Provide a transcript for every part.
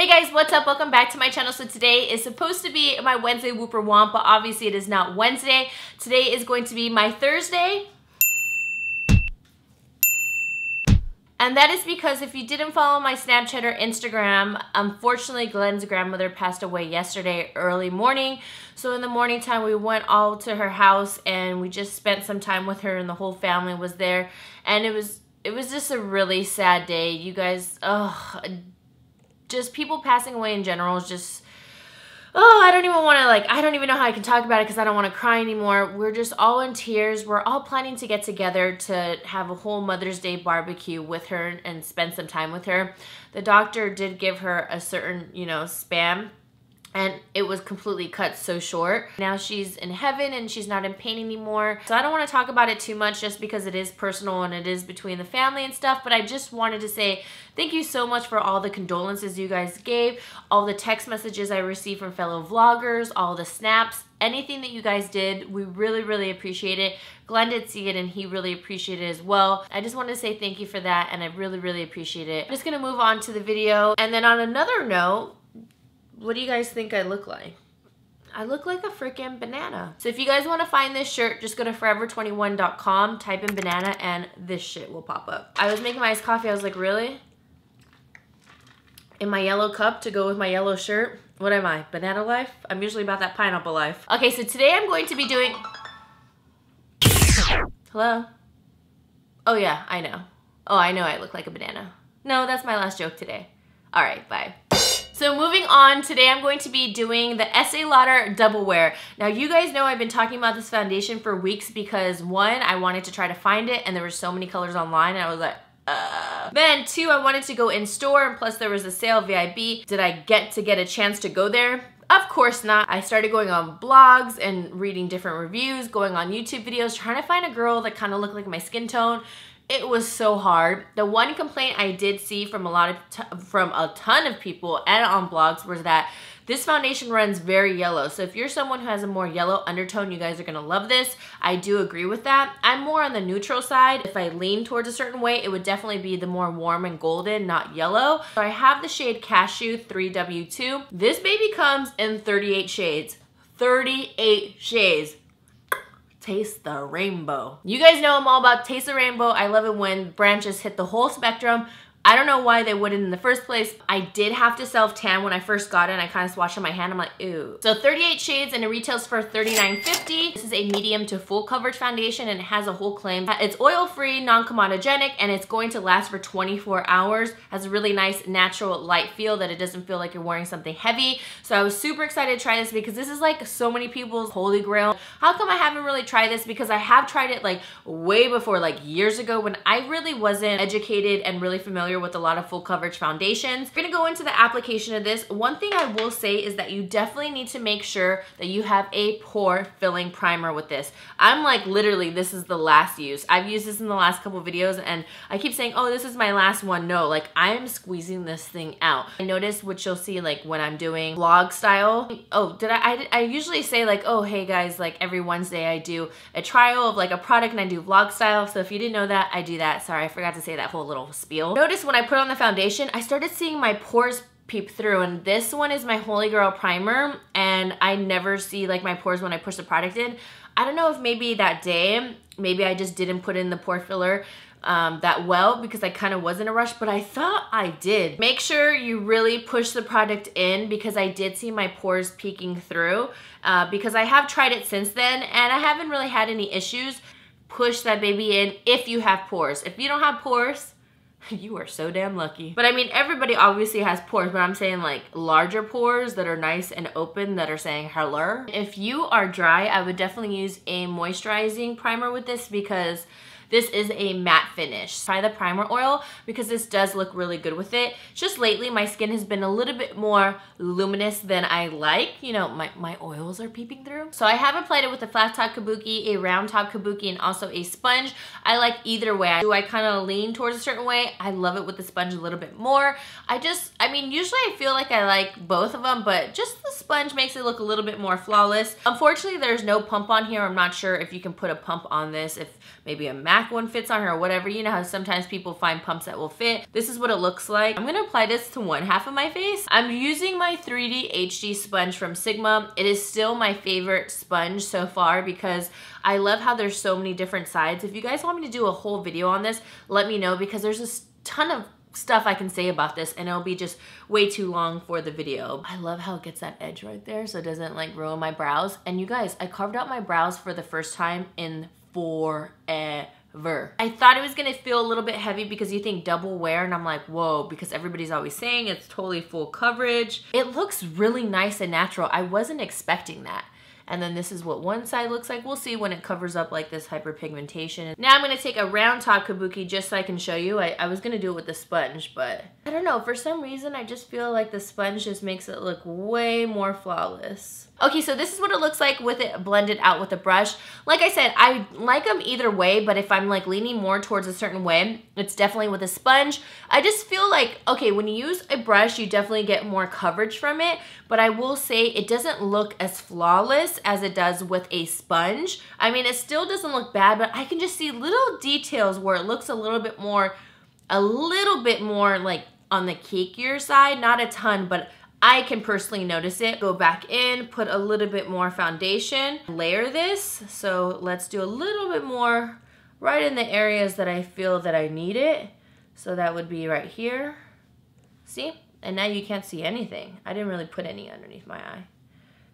Hey guys, what's up? Welcome back to my channel. So today is supposed to be my Wednesday Whoop or Womp, but obviously it is not Wednesday. Today is going to be my Thursday. And that is because if you didn't follow my Snapchat or Instagram, unfortunately Glenn's grandmother passed away yesterday early morning. So in the morning time we went all to her house and we just spent some time with her and the whole family was there. And it was just a really sad day. You guys, just people passing away in general is just, I don't even want to, I don't even know how I can talk about it because I don't want to cry anymore. We're just all in tears. We're all planning to get together to have a whole Mother's Day barbecue with her and spend some time with her. The doctor did give her a certain, span, and it was completely cut so short. Now she's in heaven and she's not in pain anymore. So I don't want to talk about it too much just because it is personal and it is between the family and stuff, but I just wanted to say thank you so much for all the condolences you guys gave, all the text messages I received from fellow vloggers, all the snaps, anything that you guys did. We really, really appreciate it. Glenn did see it and he really appreciated it as well. I just wanted to say thank you for that and I really, really appreciate it. I'm just gonna move on to the video. And then on another note, what do you guys think I look like? I look like a freaking banana. So if you guys want to find this shirt, just go to forever21.com, type in banana, and this shit will pop up. I was making my iced coffee. I was like, really? In my yellow cup to go with my yellow shirt? What am I? Banana life? I'm usually about that pineapple life. Okay, so today I'm going to be doing... Hello? Oh yeah, I know. Oh, I know I look like a banana. No, that's my last joke today. All right, bye. So moving on, today I'm going to be doing the Estee Lauder Double Wear. Now you guys know I've been talking about this foundation for weeks because one, I wanted to try to find it and there were so many colors online and I was like, Then two, I wanted to go in store and plus there was a sale VIB. Did I get a chance to go there? Of course not. I started going on blogs and reading different reviews, going on YouTube videos, trying to find a girl that kind of looked like my skin tone. It was so hard. The one complaint I did see from a ton of people and on blogs was that this foundation runs very yellow. So if you're someone who has a more yellow undertone, you guys are gonna love this. I do agree with that. I'm more on the neutral side. If I lean towards a certain way, it would definitely be the more warm and golden, not yellow. So I have the shade Cashew 3W2. This baby comes in 38 shades. 38 shades. Taste the rainbow. You guys know I'm all about taste the rainbow. I love it when brands hit the whole spectrum. I don't know why they wouldn't in the first place. I did have to self-tan when I first got it and I kind of swatched on my hand. I'm like, ew. So 38 shades and it retails for $39.50. This is a medium to full coverage foundation and it has a whole claim. It's oil-free, non-comedogenic, and it's going to last for 24 hours. Has a really nice natural light feel that it doesn't feel like you're wearing something heavy. So I was super excited to try this because this is like so many people's holy grail. How come I haven't really tried this? Because I have tried it like way before, like years ago when I really wasn't educated and really familiar with a lot of full coverage foundations. We're gonna go into the application of this. One thing I will say is that you definitely need to make sure that you have a pore filling primer with this. I'm like literally this is the last use. I've used this in the last couple videos and I keep saying, oh, this is my last one. No, like I am squeezing this thing out. I noticed what you'll see like when I'm doing vlog style. Oh, I usually say like, oh, hey guys, like every Wednesday I do a trial of like a product and I do vlog style. So if you didn't know that, I do that. Sorry, I forgot to say that whole little spiel. Notice when I put on the foundation, I started seeing my pores peep through, and this one is my Holy Grail primer and I never see like my pores when I push the product in. I don't know if maybe that day, maybe I just didn't put in the pore filler that well because I kind of was in a rush, but I thought I did. Make sure you really push the product in because I did see my pores peeking through because I have tried it since then and I haven't really had any issues. Push that baby in if you have pores. If you don't have pores, you are so damn lucky. But I mean, everybody obviously has pores, but I'm saying like larger pores that are nice and open that are saying hello. If you are dry, I would definitely use a moisturizing primer with this because this is a matte finish. Try the primer oil because this does look really good with it. Just lately, my skin has been a little bit more luminous than I like. You know, my oils are peeping through. So I have applied it with a flat top kabuki, a round top kabuki, and also a sponge. I like either way. Do I kind of lean towards a certain way? I love it with the sponge a little bit more. I mean, usually I feel like I like both of them, but just the sponge makes it look a little bit more flawless. Unfortunately, there's no pump on here. I'm not sure if you can put a pump on this, if maybe a MAC one fits on her or whatever. You know how sometimes people find pumps that will fit. This is what it looks like. I'm gonna apply this to one half of my face. I'm using my 3D HD sponge from Sigma. It is still my favorite sponge so far because I love how there's so many different sides. If you guys want me to do a whole video on this, let me know because there's a ton of stuff I can say about this and it'll be just way too long for the video. I love how it gets that edge right there so it doesn't like ruin my brows. And you guys, I carved out my brows for the first time in forever. I thought it was gonna feel a little bit heavy because you think double wear and I'm like, whoa, because everybody's always saying it's totally full coverage. It looks really nice and natural. I wasn't expecting that. And then this is what one side looks like. We'll see when it covers up like this hyperpigmentation. Now I'm gonna take a round top kabuki just so I can show you. I was gonna do it with the sponge, but I don't know, for some reason I just feel like the sponge just makes it look way more flawless. Okay, so this is what it looks like with it blended out with a brush. Like I said, I like them either way, but if I'm like leaning more towards a certain way, it's definitely with a sponge. I just feel like, okay, when you use a brush, you definitely get more coverage from it, but I will say it doesn't look as flawless as it does with a sponge. I mean, it still doesn't look bad, but I can just see little details where it looks a little bit more like on the cakier side, not a ton, but I can personally notice it. Go back in, put a little bit more foundation, layer this. So let's do a little bit more right in the areas that I feel that I need it. So that would be right here. See? And now you can't see anything. I didn't really put any underneath my eye.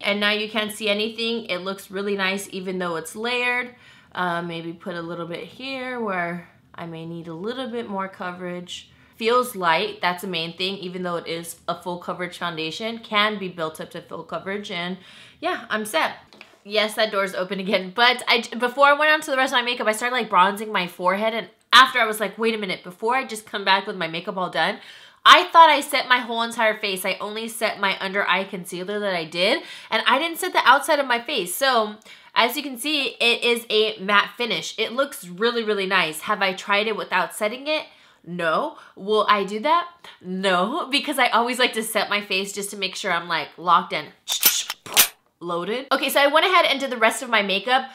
And now you can't see anything. It looks really nice even though it's layered. Maybe put a little bit here where I may need a little bit more coverage. Feels light, that's the main thing, even though it is a full coverage foundation, can be built up to full coverage, and yeah, I'm set. Yes, that door's open again, but before I went on to the rest of my makeup, I started like bronzing my forehead, and after I was like, wait a minute, before I just come back with my makeup all done, I thought I set my whole entire face. I only set my under eye concealer that I did, and I didn't set the outside of my face, so as you can see, it is a matte finish. It looks really, really nice. Have I tried it without setting it? No. Will I do that? No, because I always like to set my face just to make sure I'm like locked in, loaded. Okay, so I went ahead and did the rest of my makeup.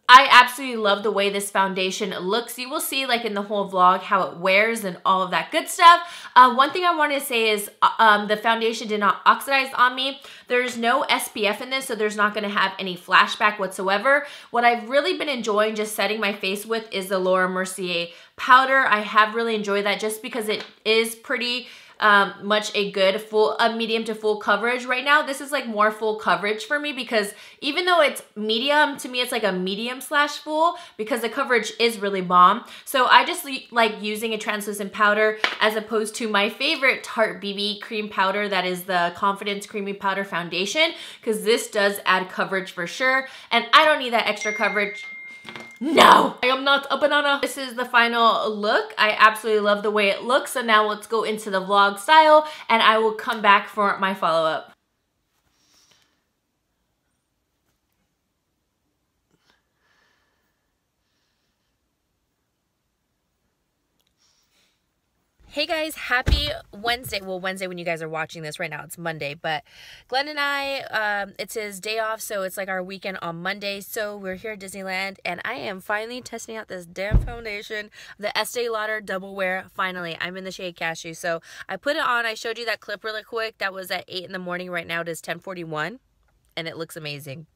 I absolutely love the way this foundation looks. You will see like in the whole vlog how it wears and all of that good stuff. One thing I wanted to say is the foundation did not oxidize on me. There's no SPF in this, so there's not gonna have any flashback whatsoever. What I've really been enjoying just setting my face with is the Laura Mercier powder. I have really enjoyed that just because it is pretty much a good medium to full coverage. Right now, this is like more full coverage for me because even though it's medium, to me it's like a medium slash full because the coverage is really bomb. So I just like using a translucent powder as opposed to my favorite Tarte BB cream powder, that is the Confidence Creamy Powder Foundation, because this does add coverage for sure, and I don't need that extra coverage. No, I am not a banana. This is the final look. I absolutely love the way it looks. So now let's go into the vlog style and I will come back for my follow-up. Hey guys, happy Wednesday. Well, Wednesday when you guys are watching this. Right now it's Monday, but Glenn and I, it's his day off, so it's like our weekend on Monday. So we're here at Disneyland and I am finally testing out this damn foundation, the Estee Lauder Double Wear. Finally, I'm in the shade Cashew. So I put it on. I showed you that clip really quick. That was at 8 in the morning. Right now it is 10:41 and it looks amazing.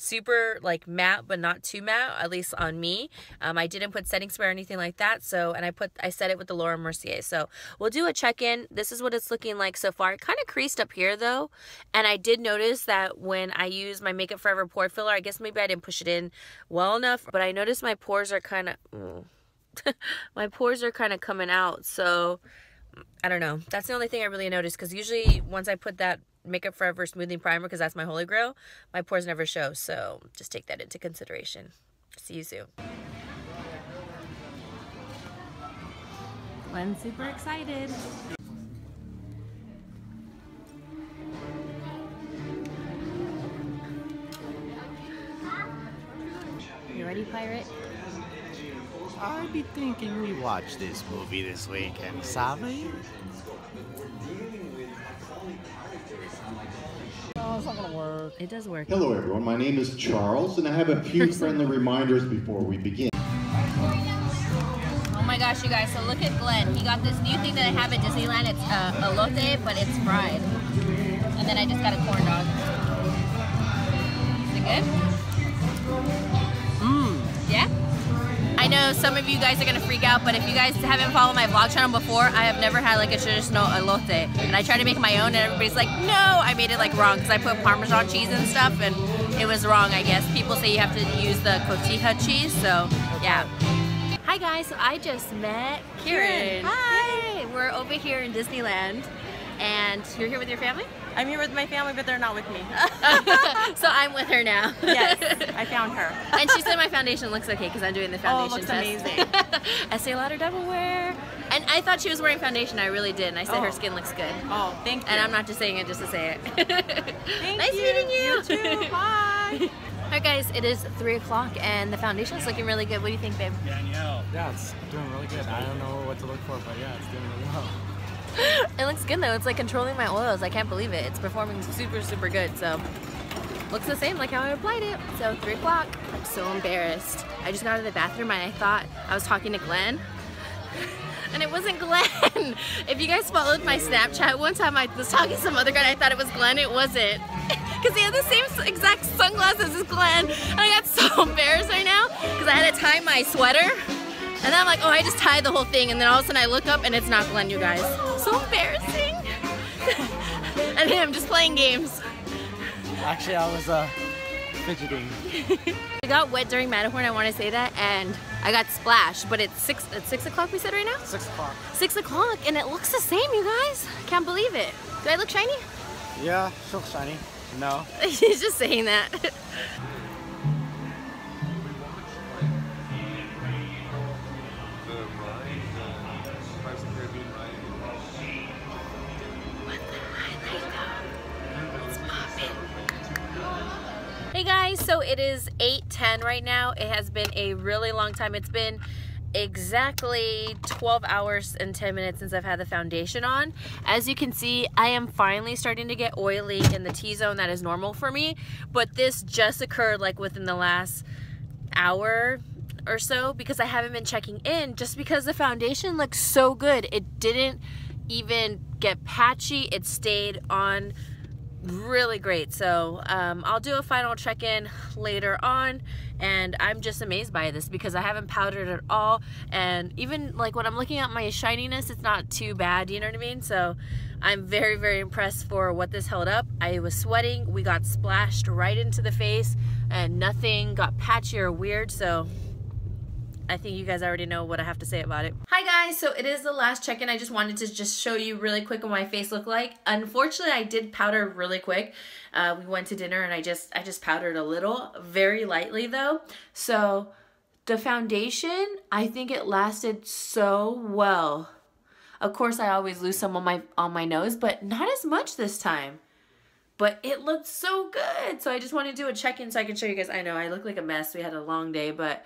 Super like matte, but not too matte, at least on me. I didn't put setting spray or anything like that. So, and I set it with the Laura Mercier. So we'll do a check-in. This is what it's looking like so far. It kind of creased up here though. And I did notice that when I use my Makeup Forever pore filler, I guess maybe I didn't push it in well enough, but I noticed my pores are kind of, my pores are kind of coming out. So I don't know. That's the only thing I really noticed, because usually once I put that Makeup Forever smoothing primer, because that's my holy grail, my pores never show. So just take that into consideration. See you soon. Glenn's super excited. You ready, pirate? I'd be thinking we watch this movie this weekend, Savvy? So it does work. Hello everyone, my name is Charles and I have a few friendly reminders before we begin. Oh my gosh, you guys, so look at Glenn. He got this new thing that I have at Disneyland. It's elote, but it's fried. And then I just got a corn dog. Is it good? Mmm. Yeah? I know some of you guys are gonna freak out, but if you guys haven't followed my vlog channel before, I have never had like a traditional elote. And I tried to make my own and everybody's like, no, I made it like wrong because I put Parmesan cheese and stuff and it was wrong, I guess. People say you have to use the cotija cheese, so yeah. Hi guys, so I just met Kieran. Hi! We're over here in Disneyland and you're here with your family? I'm here with my family, but they're not with me. So I'm with her now. Yes, I found her. And she said my foundation looks okay because I'm doing the foundation test. Amazing. Estee Lauder Double Wear. And I thought she was wearing foundation. I really did. And I said her skin looks good. Oh, thank you. And I'm not just saying it just to say it. Nice you. meeting you. You too. Bye. Alright guys, it is 3 o'clock and the foundation is looking really good. What do you think, babe? Danielle. Yeah, it's doing really good. I don't know what to look for, but yeah, it's doing really well. It looks good though. It's like controlling my oils. I can't believe it. It's performing super, super good. So looks the same like how I applied it. So 3 o'clock. I'm so embarrassed. I just got out of the bathroom and I thought I was talking to Glenn. And it wasn't Glenn. If you guys followed my Snapchat, one time I was talking to some other guy and I thought it was Glenn. It wasn't. Because he had the same exact sunglasses as Glenn. And I got so embarrassed right now because I had to tie my sweater. And then I'm like, oh, I just tied the whole thing. And then all of a sudden I look up and it's not Glenn, you guys. So embarrassing. And him just playing games. Actually, I was fidgeting. I got wet during Matterhorn, I want to say that, and I got splashed, but it's 6 o'clock we said right now? 6 o'clock. 6 o'clock, and it looks the same, you guys. Can't believe it. Do I look shiny? Yeah, still shiny. No. He's just saying that. Hey guys, so it is 8:10 right now. It has been a really long time. It's been exactly 12 hours and 10 minutes since I've had the foundation on. As you can see, I am finally starting to get oily in the T-zone that is normal for me, but this just occurred like within the last hour or so because I haven't been checking in just because the foundation looks so good. It didn't even get patchy. It stayed on really great. So I'll do a final check-in later on, and I'm just amazed by this because I haven't powdered at all, and even like when I'm looking at my shininess, it's not too bad, you know what I mean? So I'm very, very impressed for what this held up. I was sweating, we got splashed right into the face, and nothing got patchy or weird, so I think you guys already know what I have to say about it. Hi guys, so it is the last check-in. I just wanted to just show you really quick what my face looked like. Unfortunately, I did powder really quick. We went to dinner and I just powdered a little, very lightly though. So the foundation, I think it lasted so well. Of course, I always lose some on my nose, but not as much this time. But it looked so good. So I just wanted to do a check-in so I can show you guys. I know I look like a mess. We had a long day, but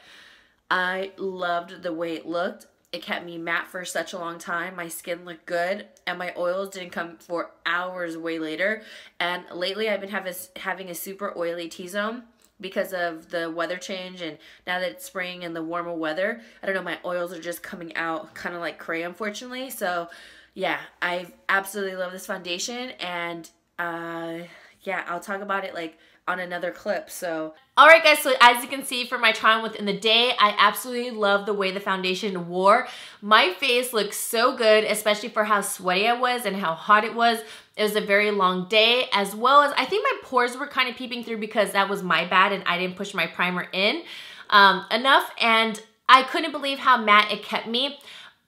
I loved the way it looked. It kept me matte for such a long time. My skin looked good, and my oils didn't come for hours way later. And lately, I've been having a super oily T-zone because of the weather change, and now that it's spring and the warmer weather, I don't know, my oils are just coming out kind of like cray, unfortunately. So, yeah, I absolutely love this foundation, and yeah, I'll talk about it like on another clip. So alright guys, so as you can see from my try on within the day, I absolutely love the way the foundation wore. My face looks so good, especially for how sweaty I was and how hot it was. It was a very long day, as well as I think my pores were kind of peeping through because that was my bad and I didn't push my primer in enough, and I couldn't believe how matte it kept me.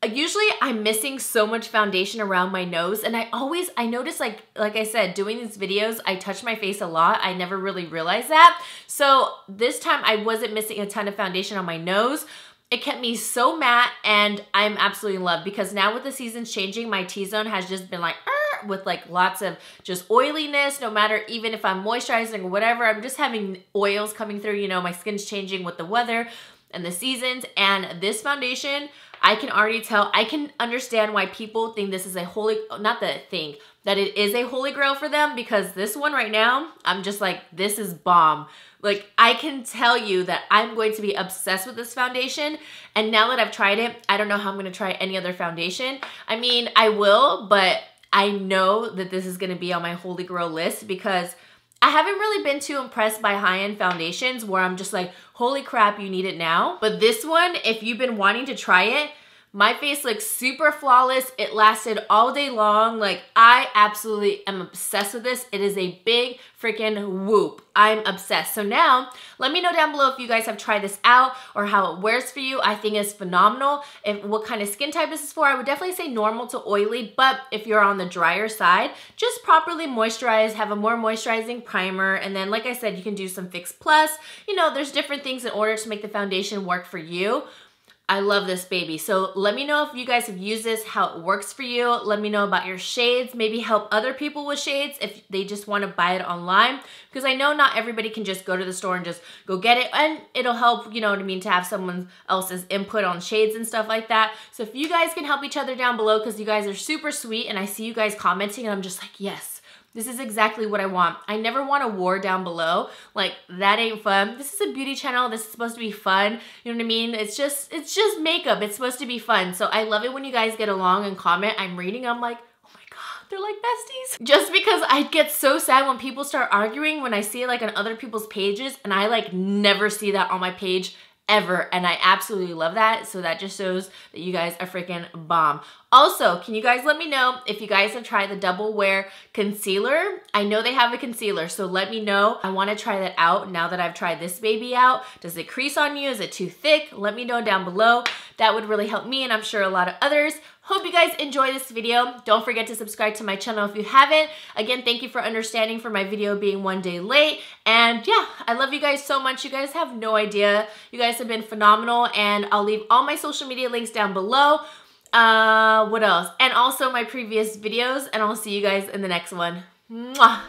Usually I'm missing so much foundation around my nose, and I notice like I said, doing these videos, I touch my face a lot. I never really realized that. So this time I wasn't missing a ton of foundation on my nose. It kept me so matte, and I'm absolutely in love because now with the seasons changing, my T-zone has just been like with like lots of just oiliness. No matter, even if I'm moisturizing or whatever, I'm just having oils coming through, you know, my skin's changing with the weather. and the seasons. And this foundation, I can already tell, I can understand why people think this is a holy, not that think, that it is a holy grail for them, because this one right now, I'm just like, this is bomb. Like, I can tell you that I'm going to be obsessed with this foundation. And now that I've tried it, I don't know how I'm going to try any other foundation. I mean, I will, but I know that this is going to be on my holy grail list because I haven't really been too impressed by high-end foundations where I'm just like, holy crap, you need it now. But this one, if you've been wanting to try it, my face looks super flawless. It lasted all day long. Like, I absolutely am obsessed with this. It is a big freaking whoop. I'm obsessed. So now, let me know down below if you guys have tried this out or how it wears for you. I think it's phenomenal. What kind of skin type this is for, I would definitely say normal to oily, but if you're on the drier side, just properly moisturize, have a more moisturizing primer, and then like I said, you can do some Fix Plus. You know, there's different things in order to make the foundation work for you. I love this baby. So let me know if you guys have used this, how it works for you. Let me know about your shades. Maybe help other people with shades if they just want to buy it online. Because I know not everybody can just go to the store and just go get it. And it'll help, you know what I mean, to have someone else's input on shades and stuff like that. So if you guys can help each other down below, because you guys are super sweet and I see you guys commenting and I'm just like, yes. This is exactly what I want. I never want a war down below. Like, that ain't fun. This is a beauty channel. This is supposed to be fun. You know what I mean? It's just makeup. It's supposed to be fun. So I love it when you guys get along and comment. I'm reading, I'm like, oh my God, they're like besties. Just because I get so sad when people start arguing when I see it like on other people's pages, and I like never see that on my page ever, and I absolutely love that. So that just shows that you guys are freaking bomb. Also, can you guys let me know if you guys have tried the Double Wear Concealer? I know they have a concealer, so let me know. I want to try that out now that I've tried this baby out. Does it crease on you? Is it too thick? Let me know down below. That would really help me and I'm sure a lot of others. Hope you guys enjoy this video. Don't forget to subscribe to my channel if you haven't. Again, thank you for understanding for my video being one day late. And yeah, I love you guys so much. You guys have no idea. You guys have been phenomenal, and I'll leave all my social media links down below. What else? And also my previous videos, and I'll see you guys in the next one. Mwah!